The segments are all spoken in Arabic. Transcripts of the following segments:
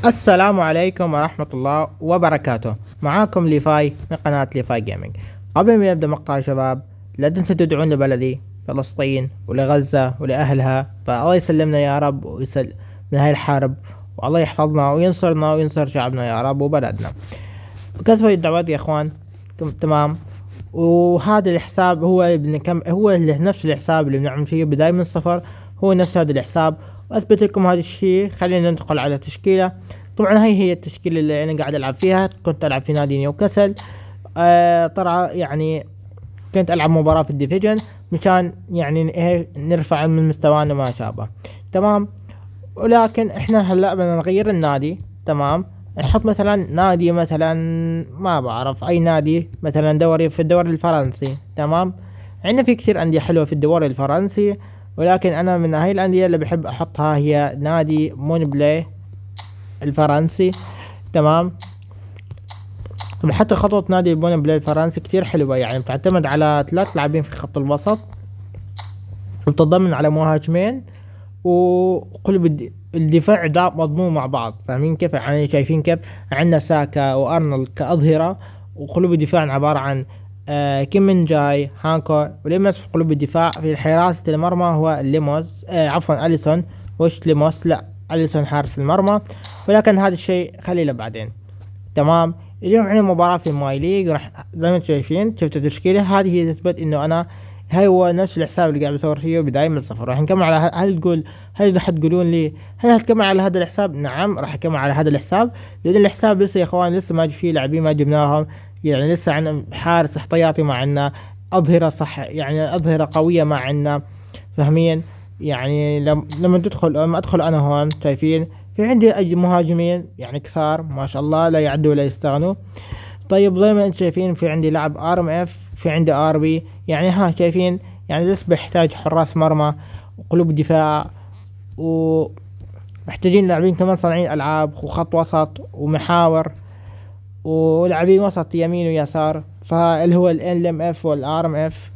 السلام عليكم ورحمة الله وبركاته. معاكم ليفاي من قناة ليفاي جيمنج. قبل ما يبدأ مقطع يا شباب، لا تنسوا تدعون لبلدي فلسطين ولغزة ولأهلها، فالله يسلمنا يا رب ويسل من هاي الحرب، والله يحفظنا وينصرنا وينصر شعبنا يا رب وبلدنا. كثروا الدعوات يا اخوان. تمام. وهذا الحساب هو نفس الحساب اللي بنعمل فيه بداية من الصفر، هو نفس هذا الحساب. واثبت لكم هذا الشيء، خلينا ندخل على تشكيلة. طبعا هي التشكيلة اللي انا قاعد العب فيها. كنت العب في نادي نيوكاسل. طلع يعني كنت العب مباراة في الديفيجن مشان يعني نرفع من مستوانا ما شابه. تمام. ولكن احنا هلا بدنا نغير النادي. تمام. نحط مثلا نادي، مثلا ما بعرف اي نادي، مثلا دوري في الدوري الفرنسي. تمام. عندنا في كثير اندية حلوة في الدوري الفرنسي، ولكن انا من هاي الاندية اللي بحب احطها هي نادي مونبلاي الفرنسي. تمام. طبعا حتى خطوة نادي مونبلاي الفرنسي كثير حلوة، يعني بتعتمد على 3 لاعبين في خط الوسط، وبتتضمن على مهاجمين، وقلب الدفاع ده مضمون مع بعض. فاهمين كيف؟ يعني شايفين كيف عندنا ساكا وارنولد كأظهرة، وقلوب الدفاع عبارة عن كيم من جاي هانكو وليمس. في قلوب الدفاع في حراسة المرمى هو ليموس، عفوا أليسون. وش ليموس؟ لا، أليسون حارس المرمى. ولكن هذا الشيء خليله بعدين. تمام. اليوم عندنا مباراة في ماي ليج، راح زي ما انتم شايفين. شفت التشكيلة هذه هي تثبت انه انا، هاي هو نفس الحساب اللي قاعد بصور فيه بداية من الصفر. راح نكمل على هل حتقولون لي هل هتكمل على هذا الحساب؟ نعم راح اكمل على هذا الحساب، لان الحساب لسه يا اخوان لسه ما فيه لاعبين ما جبناهم. يعني لسه عندنا حارس احتياطي ما عندنا، اظهرة صح يعني اظهرة قوية ما عندنا. فاهمين؟ يعني لما ادخل انا هون شايفين في عندي مهاجمين يعني كثار ما شاء الله، لا يعدوا ولا يستغنوا. طيب زي ما انتم شايفين في عندي لاعب ار ام اف، في عندي ار بي، يعني ها شايفين يعني لسه بيحتاج حراس مرمى وقلوب دفاع، ومحتاجين لاعبين كمان صانعين العاب وخط وسط ومحاور ولاعبين وسط يمين ويسار، فاللي هو الان ام اف والار ام اف.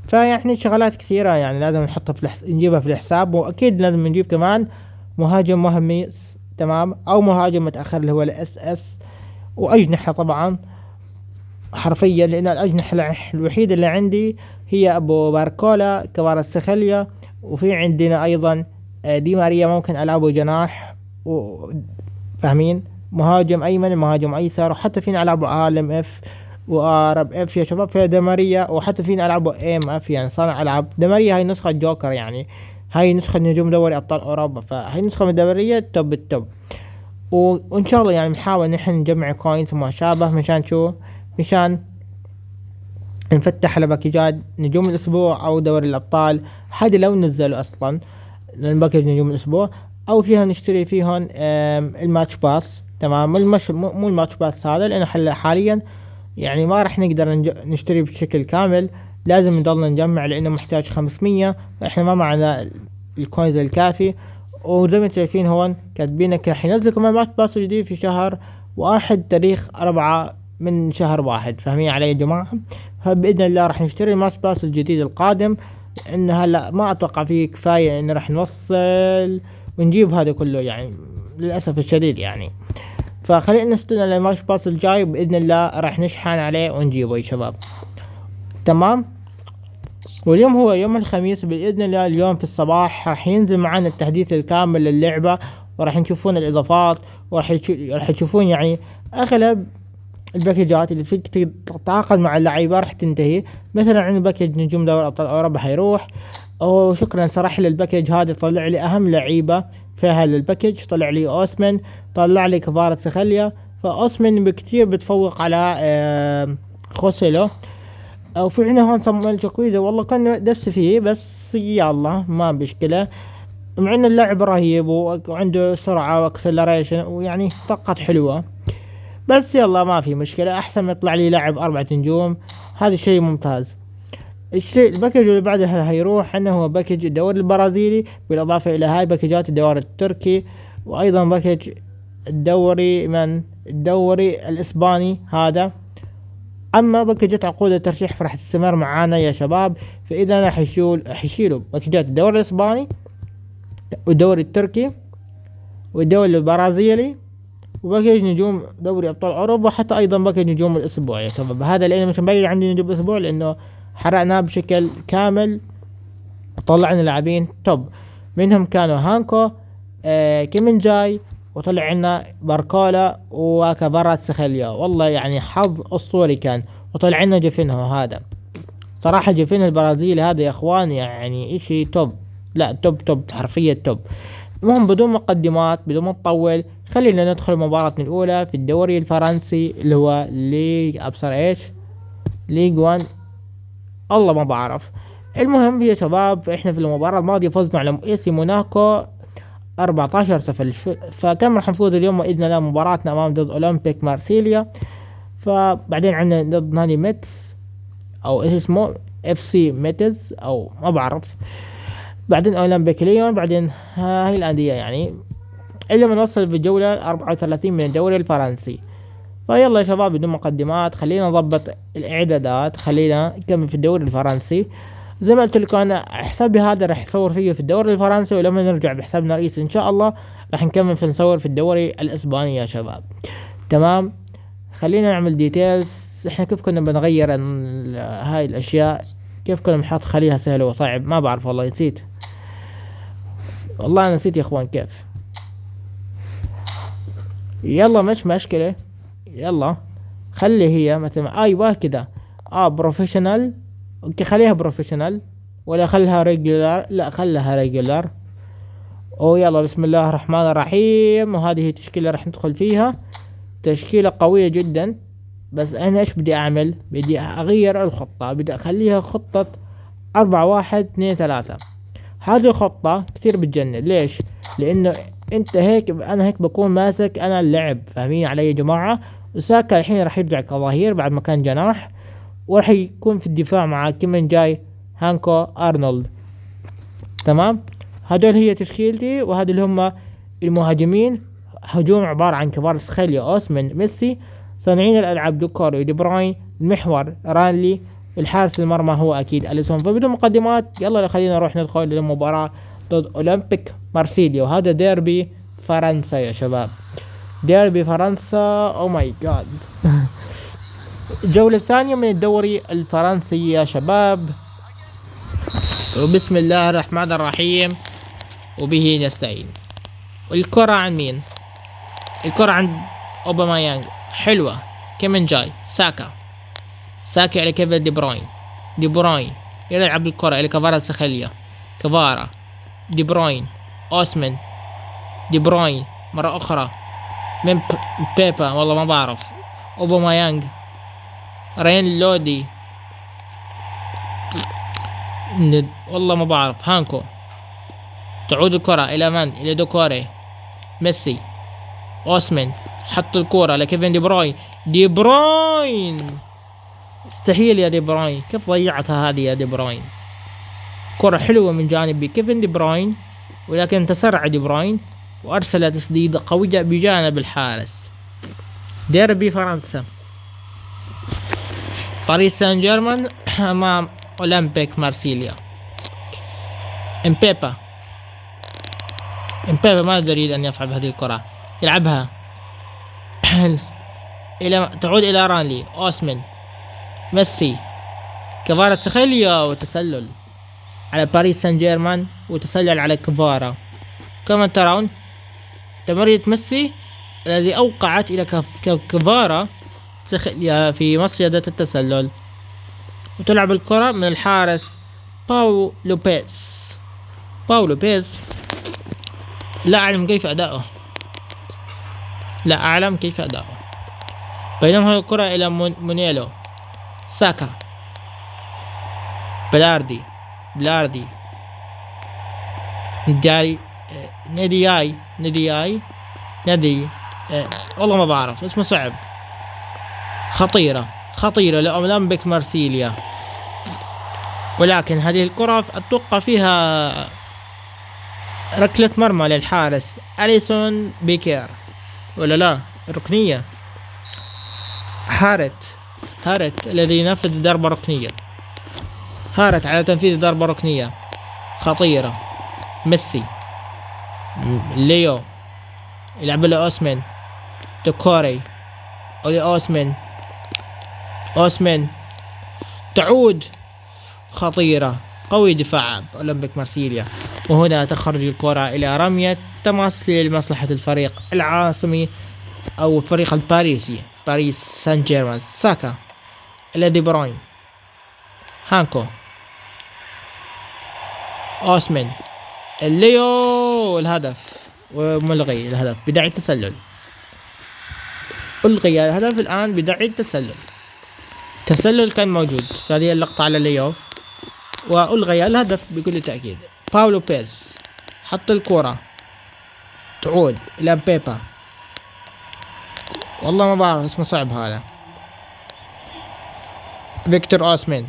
فيعني شغلات كثيرة يعني لازم نحطها نجيبها في الحساب. واكيد لازم نجيب كمان مهاجم مهمس. تمام. او مهاجم متأخر اللي هو الاس اس. واجنحة طبعا، حرفيا لان الاجنحة الوحيدة اللي عندي هي ابو باركولا كفاراتسخيليا. وفي عندنا ايضا دي ماريا ممكن العبه جناح فاهمين؟ مهاجم ايمن، مهاجم ايسر، وحتى فينا العبه ال ام اف وار اف يا شباب في دماريا. وحتى فينا العبه ام اف يعني صانع العاب. دماريا هاي نسخة جوكر، يعني هاي نسخة نجوم دوري ابطال اوروبا، فهاي نسخة من دورية توب التوب. وان شاء الله يعني نحاول نحن نجمع كوينز وما شابه مشان شو، مشان نفتح على باكجات نجوم الاسبوع او دوري الابطال. هذه لو نزلوا اصلا لان باكج نجوم الاسبوع، او فيها نشتري فيهن الماتش باس. تمام. مو الماتش باس هذا، لانه حاليا يعني ما راح نقدر نشتري بشكل كامل، لازم نضل نجمع لانه محتاج 500، فاحنا ما معنا الكوينز الكافي. وزي ما انتم شايفين هون كاتبينك راح ينزلوا كمان ماتش باس جديد في شهر 1 تاريخ 4 من شهر 1. فاهمين علي يا جماعة؟ فبإذن الله راح نشتري الماتش باس الجديد القادم، لأن هلا ما أتوقع فيه كفاية إن راح نوصل ونجيب هذا كله يعني، للأسف الشديد يعني. فخلينا نستنى الماتش باس الجاي، بإذن الله راح نشحن عليه ونجيبه يا شباب. تمام. واليوم هو يوم الخميس بإذن الله. اليوم في الصباح راح ينزل معنا التحديث الكامل للعبة، وراح نشوفون الإضافات، راح تشوفون يعني أغلب الباكجات اللي فيك تتعاقد مع اللعيبة راح تنتهي. مثلا عندنا باكج نجوم دوري أبطال أوروبا حيروح. وشكرا صراحة للباكج هذا، طلع لي أهم لعيبة في هذا الباكج. طلع لي أوسمن، طلع لي كفاراتسخيليا. فأوسمن بكتير بتفوق على خوسيلو. او في عندنا هون صمويل جاكويزا، والله كان نفسي فيه بس يلا ما مشكلة. مع ان اللاعب رهيب وعنده سرعة واكسلريشن ويعني طاقات حلوة، بس يلا ما في مشكلة. احسن ما يطلع لي لاعب 4 نجوم، هذا الشيء ممتاز. الشيء الباكج اللي بعدها هيروح انه هو باكج الدوري البرازيلي، بالاضافة الى هاي باكجات الدوري التركي، وايضا باكج الدوري الاسباني هذا. اما باكجات عقود الترشيح فراح تستمر معانا يا شباب. فاذا راح يشيلوا باكجات الدوري الاسباني والدوري التركي والدوري البرازيلي وباقي نجوم دوري ابطال اوروبا، حتى ايضا باقي نجوم الاسبوع يا شباب. هذا الانيميشن باقي عندي نجوم الاسبوع لانه حرقناه بشكل كامل. طلعنا لاعبين توب، منهم كانوا هانكو، كيمن جاي، وطلع عنا باركولا وكفارات سخيليا. والله يعني حظ اسطوري كان. وطلع عنا جيفينهو هذا. صراحة جيفينهو البرازيلي هذا يا اخوان يعني اشي توب. لا توب توب حرفيا توب. المهم بدون مقدمات بدون ما نطول، خلينا ندخل المباراة الأولى في الدوري الفرنسي اللي هو ليج أبصر إيش، ليج 1، الله ما بعرف. المهم يا شباب، إحنا في المباراة الماضية فزنا على إيسي موناكو 14-0. فكم راح نفوز اليوم بإذن الله مباراتنا أمام ضد أولمبيك مارسيليا. فبعدين عندنا ضد نادي ميتس أو إيش اسمه، اف سي ميتز أو ما بعرف. بعدين أولمبيك ليون. بعدين هاي الأندية يعني إلا ما نوصل في الجولة 34 من الدوري الفرنسي. فيلا يا شباب بدون مقدمات خلينا نضبط الإعدادات، خلينا نكمل في الدوري الفرنسي. زي ما قلت لكم أنا حسابي هذا راح نصور فيه في الدوري الفرنسي، ولما نرجع بحسابنا الرئيسي إن شاء الله راح نكمل في نصور في الدوري الإسباني يا شباب. تمام. خلينا نعمل ديتيلز. إحنا كيف كنا بنغير هاي الأشياء، كيف كنا بنحط خليها سهل وصعب، ما بعرف والله نسيت. والله أنا نسيت يا إخوان كيف. يلا مش مشكلة. يلا خلي هي مثلا ايوه كده. بروفيشنال. اوكي خليها بروفيشنال، ولا خلها ريجولار؟ لا خلها ريجولار. او يلا بسم الله الرحمن الرحيم. وهذه هي التشكيلة راح ندخل فيها. تشكيلة قوية جدا. بس انا ايش بدي اعمل؟ بدي اغير الخطة. بدي اخليها خطة 4-1-2-3. هذه الخطة كثير بتجنن. ليش؟ لانه انت هيك انا هيك بكون ماسك انا اللعب، فاهمين علي يا جماعة؟ وساكا الحين راح يرجع كظهير بعد ما كان جناح، وراح يكون في الدفاع مع كيمن جاي، هانكو، ارنولد. تمام. هدول هي تشكيلتي، وهذول اللي هم المهاجمين. هجوم عبارة عن كفاراتسخيليا، اوسمن، ميسي. صانعين الالعاب دوكوري، دي بروين. المحور رانلي. الحارس المرمى هو اكيد اليسون. فبدون مقدمات يلا خلينا نروح ندخل للمباراة ضد اولمبيك مارسيليا، وهذا ديربي فرنسا يا شباب. ديربي فرنسا. او ماي جاد. الجولة الثانية من الدوري الفرنسي يا شباب. وبسم الله الرحمن الرحيم وبه نستعين. الكرة عن مين؟ الكرة عند اوباميانج. حلوة. كيمن جاي، ساكا. ساكا على كيفن دي بروين. دي بروين يلعب الكرة الى كفاراتسخيليا. كفارا. دي بروين. اوسمن. دي بروين مرة اخرى من بيبا، والله ما بعرف. اوباميانج. رين لودي. والله ما بعرف. هانكو. تعود الكرة الى من؟ الى دوكوري. ميسي. اوسمن. حط الكرة لكيفن دي بروين. دي بروين استحيل يا دي بروين، كيف ضيعتها هذه يا دي بروين؟ كرة حلوة من جانب كيفن دي بروين، ولكن تسرع دي بروين وارسل تسديدة قوية بجانب الحارس. ديربي فرنسا. باريس سان جيرمان امام اولمبيك مارسيليا. امبيبا ما يريد ان يفعل بهذه الكرة. يلعبها تعود الى رانلي. اوسمن. ميسي. كفاراتسخيليا وتسلل على باريس سان جيرمان، وتسلل على كفارا. كما ترون تمريرة ميسي الذي اوقعت الى كفارا في مصيدة التسلل، وتلعب الكرة من الحارس باو لوبيز. لا أعلم كيف أداؤه. بينما الكرة إلى مونيلو. ساكا. بلاردي. ندياي. والله ما بعرف اسمه، صعب. خطيرة لأولمبيك مارسيليا، ولكن هذه الكرة أتوقع فيها ركلة مرمى للحارس أليسون بيكير، ولا لا؟ ركنية. هارت الذي ينفذ ضربة ركنية. هارت على تنفيذ ضربة ركنية خطيرة. ميسي. ليو يلعب له. أوسمن. دوكوري لأوسمن. أوسمن تعود خطيرة، قوي دفاع أولمبيك مارسيليا. وهنا تخرج الكرة إلى رمية تماس لمصلحة الفريق العاصمي أو الفريق الباريسي، باريس سان جيرمان. ساكا إلى دي بروين. هانكو. أوسمن. الليو. الهدف وملغي الهدف بداعي التسلل. ألغي الهدف الآن بداعي التسلل. تسلل كان موجود في هذه اللقطة على ليو، وألغي الهدف بكل تأكيد. باولو بيز حط الكرة، تعود إلى بيبا. والله ما بعرف اسمه صعب هذا. فيكتور أوسمن.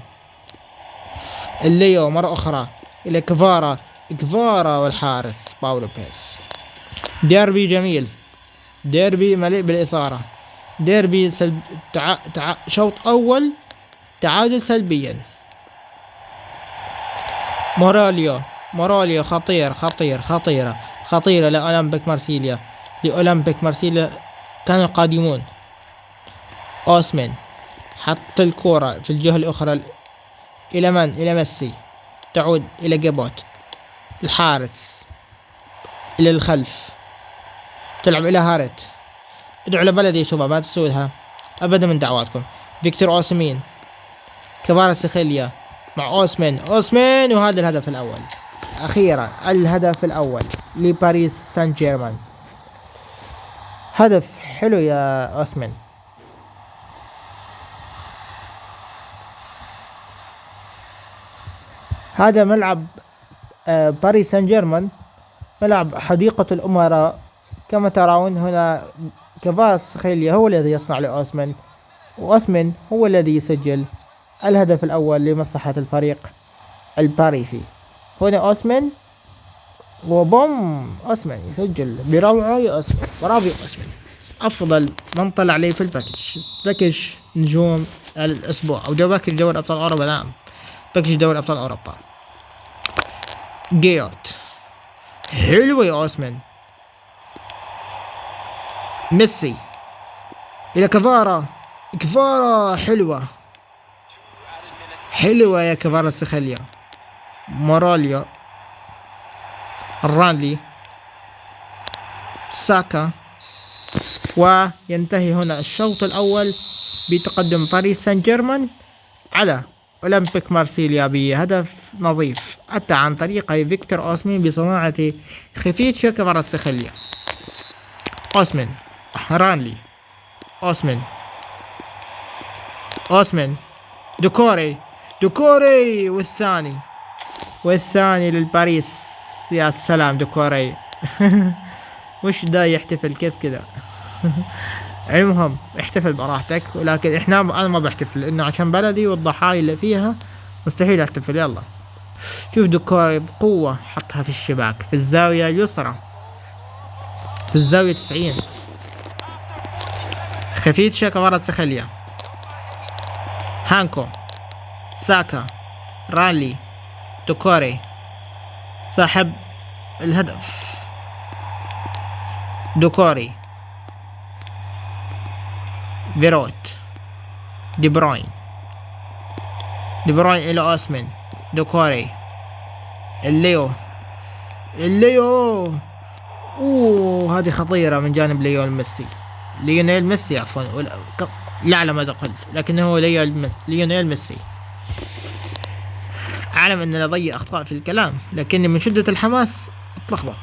الليو مرة أخرى إلى كفارا. كفارا والحارس باولو بيز. ديربي جميل، ديربي مليء بالإثارة، ديربي شوط أول تعادل سلبيا. موراليو خطيرة لأولمبيك مارسيليا. لأولمبيك مارسيليا كانوا قادمون. أوسمن حط الكرة في الجهة الأخرى إلى من؟ إلى ميسي. تعود إلى جيبوت. الحارس إلى الخلف، تلعب إلى هارت. ادعوا لبلدي يا شباب، ما تسويها أبدا من دعواتكم. فيكتور أوسمين. كفاراتسخيليا مع أوسمن. وهذا الهدف الأول. أخيرا الهدف الأول لباريس سان جيرمان. هدف حلو يا أوسمن. هذا ملعب باريس سان جيرمان، ملعب حديقة الأمراء كما ترون هنا. كفاراتسخيليا هو الذي يصنع لأوسمن، وأوسمن هو الذي يسجل الهدف الأول لمصلحة الفريق الباريسي. هنا أوسمن وبوم. أوسمن يسجل بروعة يا أوسمن، برافو يا أوسمن. أفضل من طلع عليه في باكج نجوم الأسبوع أو باكج دوري أبطال أوروبا. نعم، باكج دوري أبطال أوروبا. جيوت حلوة يا أوسمن. ميسي إلى كفارا. حلوة يا كفاراتسخيليا. موراليو. الرانلي. ساكا. وينتهي هنا الشوط الأول بتقدم باريس سان جيرمان على أولمبيك مارسيليا بهدف نظيف، أتى عن طريق فيكتور أوسمين بصناعة خفيتشا كفاراتسخيليا. أوسمن. رانلي. أوسمن. دوكوري والثاني للباريس. يا سلام دوكوري. وش دا يحتفل كيف كذا؟ المهم احتفل براحتك، ولكن انا ما بحتفل لانه عشان بلدي والضحايا اللي فيها مستحيل احتفل. يلا شوف دوكوري بقوة حطها في الشباك في الزاوية اليسرى، في الزاوية 90. خفيتشا كفاراتسخيليا. هانكو. ساكا. رانلي. دوكوري صاحب الهدف. دوكوري. فيروت. دي بروين إلى أوسمن. دوكوري. الليو. هذه خطيرة من جانب ليونيل ميسي عفوا، لا على ما أقل، لكنه ليونيل ميسي. أعلم أن لدي أخطاء في الكلام، لكني من شدة الحماس أتلخبط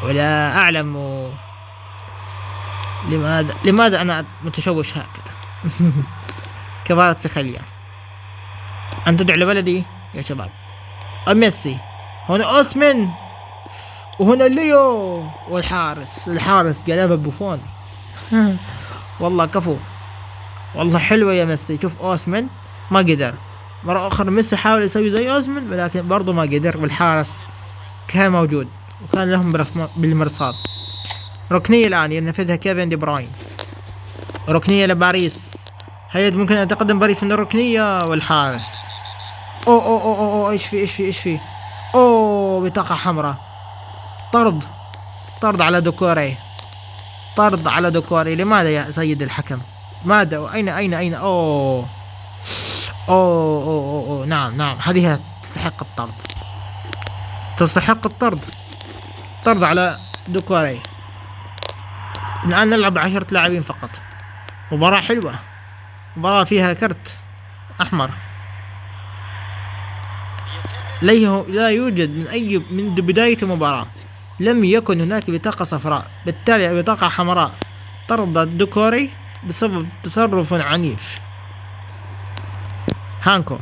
ولا أعلم لماذا أنا متشوش هكذا. كفاراتسخيليا. أن تدعو لبلدي يا شباب. ميسي. هنا أوسمن وهنا ليو والحارس قلبها بوفون. والله كفو، والله حلوة يا ميسي. شوف أوسمن ما قدر، مرة أخرى ميسي حاول يسوي زي أوسمن ولكن برضو ما قدر، والحارس كان موجود وكان لهم بالمرصاد. ركنية الآن ينفذها كيفن دي بروين. ركنية لباريس. هيد ممكن أن تقدم باريس من الركنية والحارس. أوه إيش في أوه بطاقة حمراء. طرد على دوكوري. طرد على دوكوري. لماذا يا سيد الحكم؟ ماذا؟ أين أوه نعم هذه تستحق الطرد، تستحق الطرد. طرد على دوكوري. الآن نلعب 10 لاعبين فقط. مباراة حلوة، مباراة فيها كرت أحمر. لا يوجد منذ بداية المباراة لم يكن هناك بطاقة صفراء، بالتالي بطاقة حمراء. طرد دوكوري بسبب تصرف عنيف. هانكو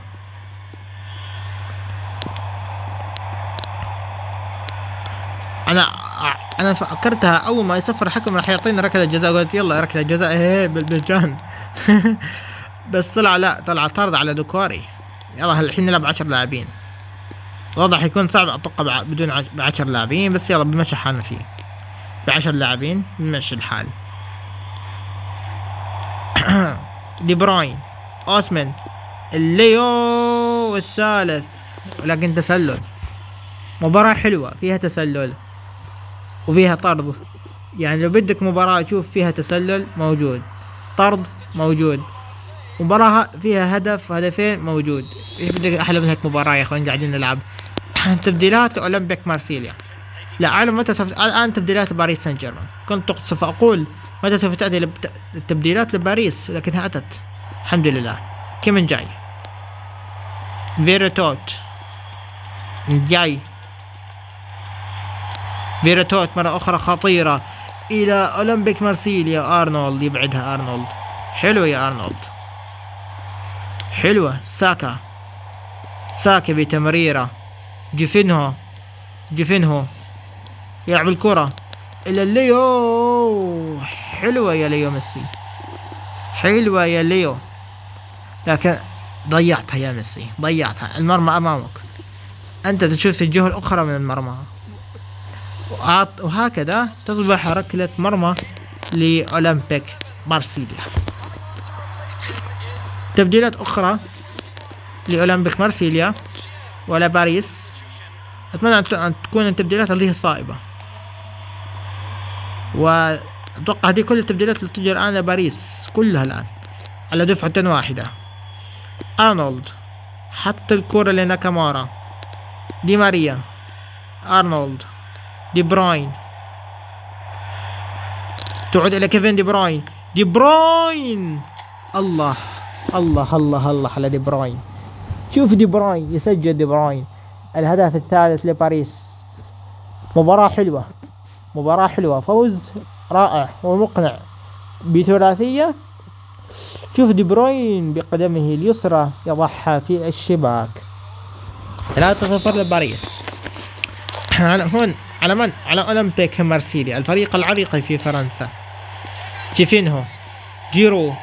انا فكرتها اول ما يصفر الحكم راح يعطينا ركلة جزاء، قلت يلا ركلة جزاء بالمجان. بس طلع طرد على دوكوري. يلا الحين نلعب 10 لاعبين. الوضع حيكون صعب اتوقع بدون 10 لاعبين، بس يلا بنمشي حالنا فيه. ب10 لاعبين بنمشي الحال. دي بروين، اوسمن، الليو الثالث، ولكن تسلل. مباراة حلوة فيها تسلل وفيها طرد. يعني لو بدك مباراة تشوف فيها تسلل موجود، طرد موجود، مباراة فيها هدف هدفين موجود. ايش بدك احلى من هيك مباراة يا اخوان قاعدين نلعب؟ تبديلات اولمبيك مارسيليا. لا اعلم متى الان تبديلات باريس سان جيرمان. كنت سوف اقول متى سوف تأتي التبديلات لباريس، لكنها اتت الحمد لله. كيمن جاي، فيرتوت جاي، فيرتوت مرة أخرى خطيرة إلى أولمبيك مارسيليا. أرنولد يبعدها. أرنولد حلو يا أرنولد، حلوة. ساكا بتمريرة. جيفينهو يلعب الكرة إلى ليو. حلوة يا ليو ميسي، حلوة يا ليو، لكن ضيعتها يا ميسي، ضيعتها. المرمى أمامك، أنت تشوف الجهة الأخرى من المرمى، وهكذا تصبح ركلة مرمى لأولمبيك مارسيليا. تبديلات أخرى لأولمبيك مارسيليا ولا باريس. أتمنى أن تكون التبديلات اللي هي صائبة، وأتوقع هذه كل التبديلات اللي تجري الآن لباريس كلها الآن على دفعة واحدة. أرنولد حتى الكرة لناكامارا. دي ماريا، أرنولد، دي بروين، تعود إلى كيفن دي بروين. الله على دي بروين. شوف دي بروين يسجل، دي بروين الهدف الثالث لباريس. مباراة حلوة، فوز رائع ومقنع بثلاثية. شوف دي بروين بقدمه اليسرى يضعها في الشباك. 3-0 لباريس. هون على من؟ على أولمبيك مارسيليا، الفريق العريق في فرنسا. جيفينهو، جيرو،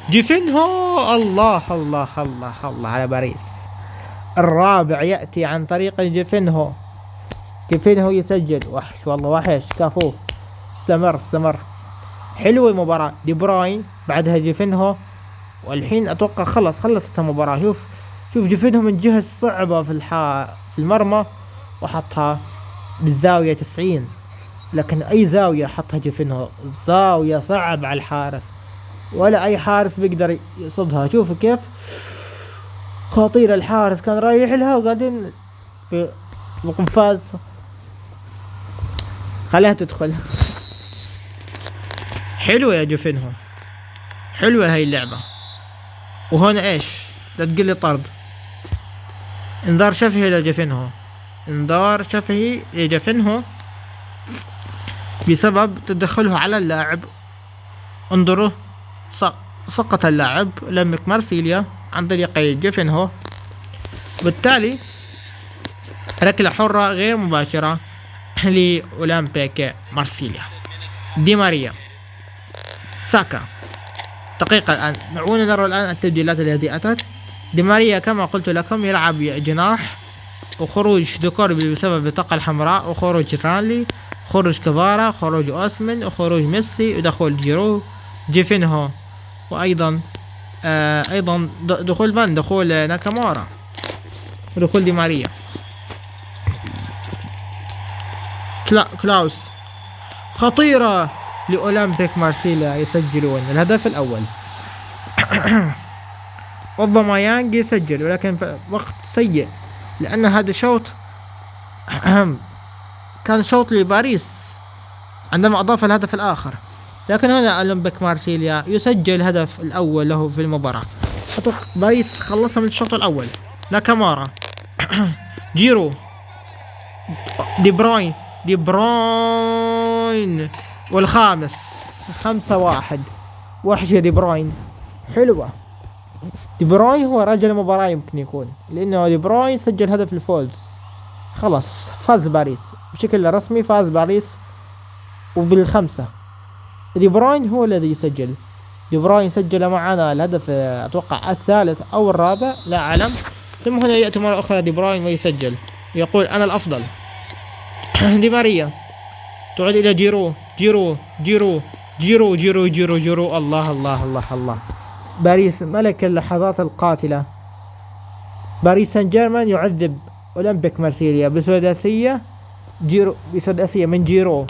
جيفينهو. الله على باريس. الرابع يأتي عن طريق جيفينهو يسجل. وحش والله، وحش. كافو. استمر. حلوة المباراة. دي بروين بعدها جيفينهو، والحين اتوقع خلصت المباراة. شوف جيفينهو من جهة صعبة في المرمى، وحطها بالزاوية 90. لكن اي زاوية حطها جيفينهو، زاوية صعب على الحارس، ولا اي حارس بيقدر يصدها. شوفوا كيف خطير. الحارس كان رايح لها وقاعدين في القفاز. خليها تدخل. حلوة يا جيفينهو، حلوة هاي اللعبة. وهنا ايش؟ لا تقول لي طرد. انذار شفهي لجيفينهو بسبب تدخله على اللاعب. انظروا، سقط اللاعب أولمبيك مارسيليا عن طريق جيفينهو، بالتالي ركلة حرة غير مباشرة لأولمبيك مارسيليا. دي ماريا، ساكا. دقيقة الآن، دعونا نرى الآن التبديلات التي أتت. دي ماريا كما قلت لكم يلعب جناح، وخروج دوكوري بسبب البطاقة الحمراء، وخروج رانلي، خروج كفارا، خروج أوسمن، وخروج ميسي، ودخول جيفينهو، وأيضا أيضا دخول ناكامارا، ودخول دي ماريا. كلاوس خطيرة لأولمبيك مارسيليا، يسجلون الهدف الأول. أوباميانج يسجل، ولكن في وقت سيء، لأن هذا الشوط كان شوط لباريس عندما أضاف الهدف الآخر. لكن هنا أولمبيك مارسيليا يسجل الهدف الأول له في المباراة. باريس خلصها من الشوط الأول. ناكامارا جيرو دي بروين والخامس 5-1. وحشة دي بروين حلوة. دي بروين هو رجل المباراة يمكن يكون، لأنه دي بروين سجل هدف الفوز. خلاص فاز باريس بشكل رسمي، فاز باريس وبال5. دي بروين هو الذي يسجل. دي بروين سجل معنا الهدف أتوقع الثالث أو الرابع، لا أعلم. ثم هنا يأتي مرة أخرى دي بروين ويسجل، يقول أنا الأفضل. دي ماريا تعود إلى جيرو جيرو جيرو جيرو جيرو جيرو جيرو. الله الله الله الله. باريس ملك اللحظات القاتلة. باريس سان جيرمان يعذب أولمبيك مارسيليا بسداسية من جيرو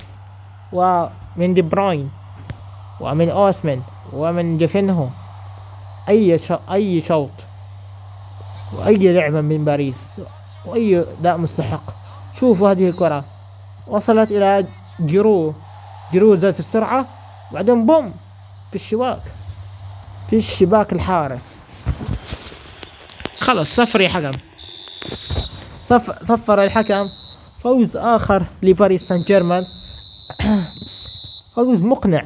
ومن دي بروين ومن أوسمن ومن جيفينهو. أي شوط وأي لعبة من باريس وأي أداء مستحق. شوفوا هذه الكرة وصلت إلى جيرو زاد في السرعة، وبعدين بوم في الشباك الحارس. خلص صفر يا حكم. صفر الحكم. فوز آخر لباريس سان جيرمان. فوز مقنع.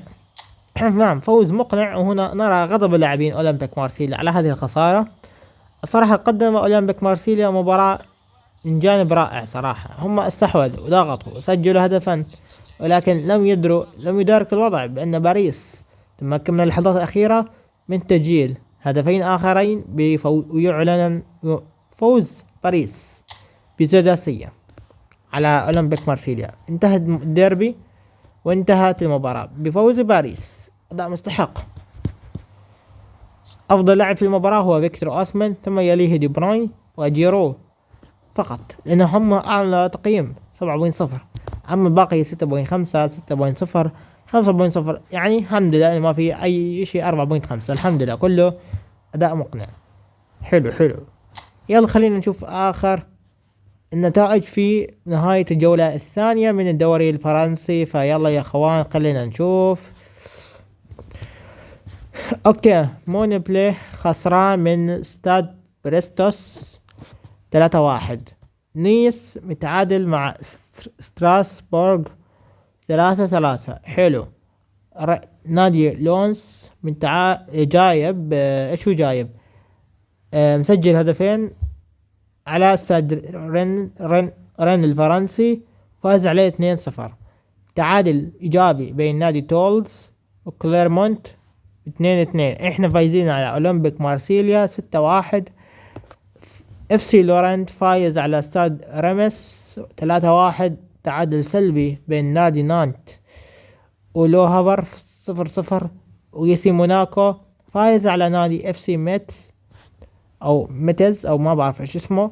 نعم فوز مقنع. وهنا نرى غضب اللاعبين أولمبيك مارسيليا على هذه الخسارة. الصراحة قدم أولمبيك مارسيليا مباراة من جانب رائع صراحة. هم استحوذوا وضغطوا وسجلوا هدفا، ولكن لم يدارك الوضع، بأن باريس تمكن من اللحظات الأخيرة من تسجيل هدفين آخرين ويعلن فوز باريس بسداسية على أولمبيك مارسيليا. انتهت الديربي وانتهت المباراة بفوز باريس. أداء مستحق. أفضل لاعب في المباراة هو فيكتور أوسمان، ثم يليه دي بروين وجيرو فقط، لأنهم أعلى تقييم 7.0. أما الباقي 6.5 6.0 5.0. يعني الحمد لله ما في أي شيء 4.5. الحمد لله كله أداء مقنع. حلو. يلا خلينا نشوف آخر النتائج في نهاية الجولة الثانية من الدوري الفرنسي. فيلا يا اخوان خلينا نشوف. اوكي، مونبلي خسران من ستاد بريستوس 3-1. نيس متعادل مع ستراسبورغ 3-3. حلو. نادي لونس جايب ايش هو جايب مسجل هدفين على استاد رن الفرنسي، فاز عليه 2-0. تعادل ايجابي بين نادي تولز وكليرمونت 2-2. احنا فايزين على اولمبيك مارسيليا 6-1. اف سي لورنت فايز على استاد رمس 3-1. تعادل سلبي بين نادي نانت ولو هافر 0-0. ويسي موناكو فايز على نادي اف سي ميتز او ميتز او ما بعرف ايش اسمه.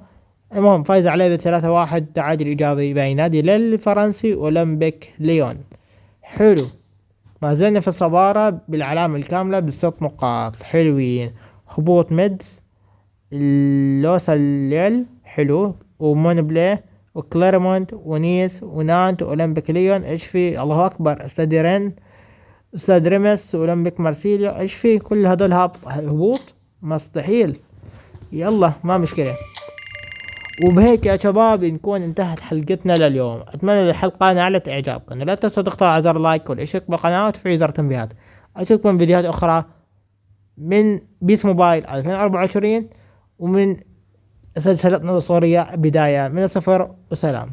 المهم فايز عليه 3-1. تعادل ايجابي بين نادي ليل الفرنسي واولمبيك ليون. حلو. ما زلنا في الصدارة بالعلامة الكاملة ب6 نقاط. حلوين. هبوط ميدز لوسا ليل حلو، ومونبلي وكليرمونت ونيس ونانت واولمبيك ليون. ايش في؟ الله اكبر. استاد ريمس واولمبيك مارسيليا. ايش في؟ كل هذول هبوط مستحيل. يلا ما مشكلة. وبهيك يا شباب نكون انتهت حلقتنا لليوم. اتمنى الحلقة نالت اعجابكم. لا تنسوا تضغطوا على زر لايك والاشتراك بالقناة وتفعيل زر التنبيهات. اشوفكم فيديوهات اخرى من بيس موبايل 2024 ومن سلسلتنا الأسطورية بداية من الصفر. وسلام.